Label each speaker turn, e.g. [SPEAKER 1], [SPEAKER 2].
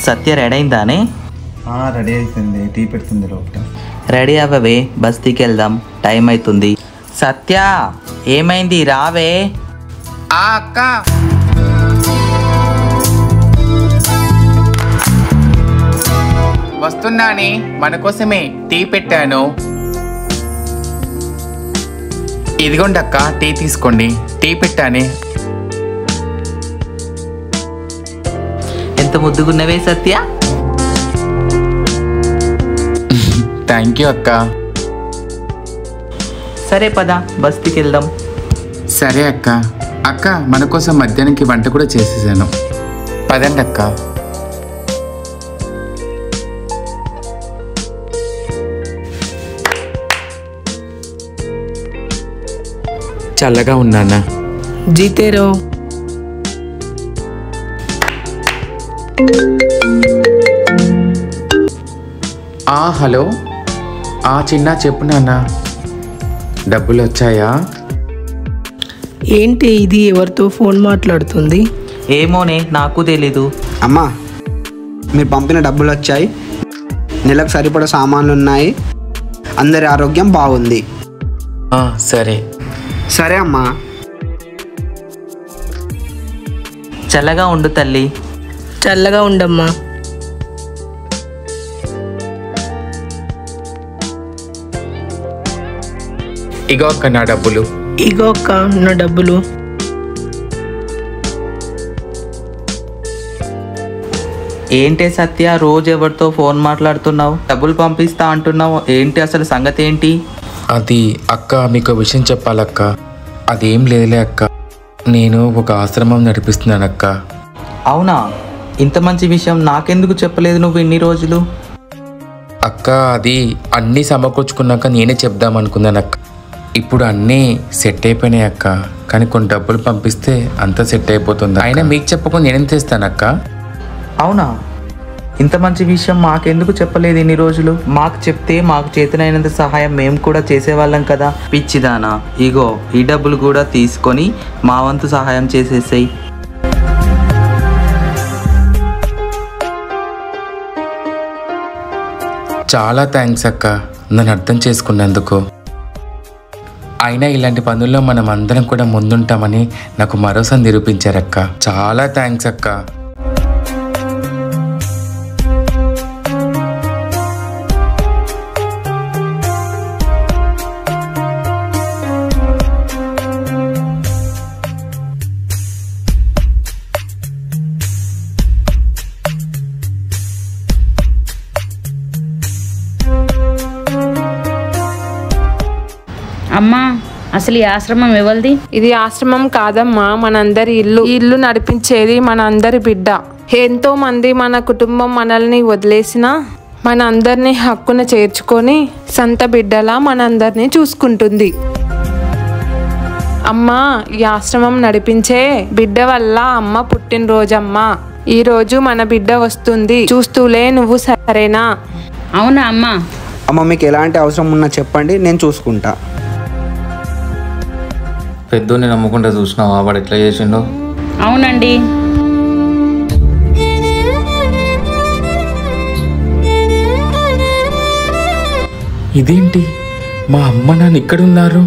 [SPEAKER 1] సత్య ready అయిందానే?
[SPEAKER 2] Ready అవుతుంది, tea పెడుతుంది లోపల.
[SPEAKER 1] రెడీ అవ్వవే, బస్తీకి వెళ్దాం, టైం అవుతుంది. సత్య ఏమైంది, రావే.
[SPEAKER 3] అక్క వస్తున్నాని, మన కోసమే టీ పెట్టాను. ఇదిగోండి అక్క, టీ తీసుకోండి. టీ పెట్టానే.
[SPEAKER 1] ఎంత ముద్దుగున్నవే సత్య.
[SPEAKER 3] థ్యాంక్ యూ అక్క.
[SPEAKER 1] సరే పద, బస్తీకి వెళ్దాం.
[SPEAKER 3] సరే అక్క. అక్క మన కోసం మధ్యాహ్నానికి వంట కూడా చేసేసాను, పదండి అక్క. చల్లగా ఉన్నానా?
[SPEAKER 4] జీతేరో.
[SPEAKER 3] హలో. చిన్న చెప్పు నాన్న, డబ్బులు వచ్చాయా?
[SPEAKER 4] ఏంటి ఇది, ఎవరితో ఫోన్ మాట్లాడుతుంది?
[SPEAKER 1] ఏమోనే, నాకు తెలీదు.
[SPEAKER 5] అమ్మా, మీరు పంపిన డబ్బులు వచ్చాయి, నెలకు సరిపడా సామాన్లు ఉన్నాయి, అందరి ఆరోగ్యం బాగుంది.
[SPEAKER 3] సరే
[SPEAKER 5] సరే అమ్మా.
[SPEAKER 1] చల్లగా ఉండు తల్లి.
[SPEAKER 4] చల్లగా ఉండమ్మా.
[SPEAKER 3] ఇగో అక్క నా డబ్బులు.
[SPEAKER 4] ఇగో అక్క నా డబ్బులు.
[SPEAKER 1] ఏంటి సత్య, రోజు ఎవరితో ఫోన్ మాట్లాడుతున్నావు, డబ్బులు పంపిస్తా అంటున్నావు, ఏంటి అసలు సంగతి ఏంటి?
[SPEAKER 3] అది అక్క, మీకు విషయం చెప్పాలక్క. అదేం లేదులే అక్క, నేను ఒక ఆశ్రమం నడిపిస్తున్నాను అక్క.
[SPEAKER 1] అవునా? ఇంత మంచి విషయం నాకెందుకు చెప్పలేదు నువ్వు ఇన్ని రోజులు?
[SPEAKER 3] అక్క, అది అన్నీ సమకూర్చుకున్నాక నేనే చెప్దాం అనుకున్నాను అక్క. ఇప్పుడు అన్నీ సెట్ అయిపోయినాయి అక్క, కానీ కొన్ని డబ్బులు పంపిస్తే అంతా సెట్ అయిపోతుంది. అయినా మీకు చెప్పకుండా నేనేం చేస్తానక్క?
[SPEAKER 1] అవునా? ఇంత మంచి విషయం మాకెందుకు చెప్పలేదు ఇన్ని రోజులు? మాకు చెప్తే మాకు చేతనైనంత సహాయం మేము కూడా చేసేవాళ్ళం కదా. పిచ్చిదానా, ఇగో ఈ డబ్బులు కూడా తీసుకొని మా వంతు సహాయం చేసేసాయి.
[SPEAKER 3] చాలా థ్యాంక్స్ అక్క, నన్ను అర్థం చేసుకున్నందుకు. అయినా ఇలాంటి పనుల్లో మనం అందరం కూడా ముందుంటామని నాకు మరోసారి నిరూపించారక్క. చాలా థ్యాంక్స్ అక్క.
[SPEAKER 6] అమ్మా, అసలు ఈ ఆశ్రమం ఎవరిది?
[SPEAKER 7] ఇది ఆశ్రమం కాదమ్మా, మనందరి ఇల్లు. ఈ ఇల్లు నడిపించేది మన అందరి బిడ్డ. ఎంతో మంది మన కుటుంబం మనల్ని వదిలేసినా మన అందరినీ హక్కున చేర్చుకొని సొంత బిడ్డలా మనందరినీ చూసుకుంటుంది. అమ్మా, ఈ ఆశ్రమం నడిపించే బిడ్డ వల్ల అమ్మ పుట్టినరోజమ్మా. ఈ రోజు మన బిడ్డ వస్తుంది, చూస్తూలే నువ్వు, సరేనా?
[SPEAKER 6] అవునా అమ్మా?
[SPEAKER 5] అమ్మ, మీకు ఎలాంటి అవసరం ఉన్నా చెప్పండి, నేను చూసుకుంటా.
[SPEAKER 2] పెద్దోని నమ్ముకుంటా చూసినావా వాడు ఎట్లా చేసిండో?
[SPEAKER 6] అవునండి.
[SPEAKER 3] ఇదేంటి, మా అమ్మ నాన్న ఇక్కడున్నారు?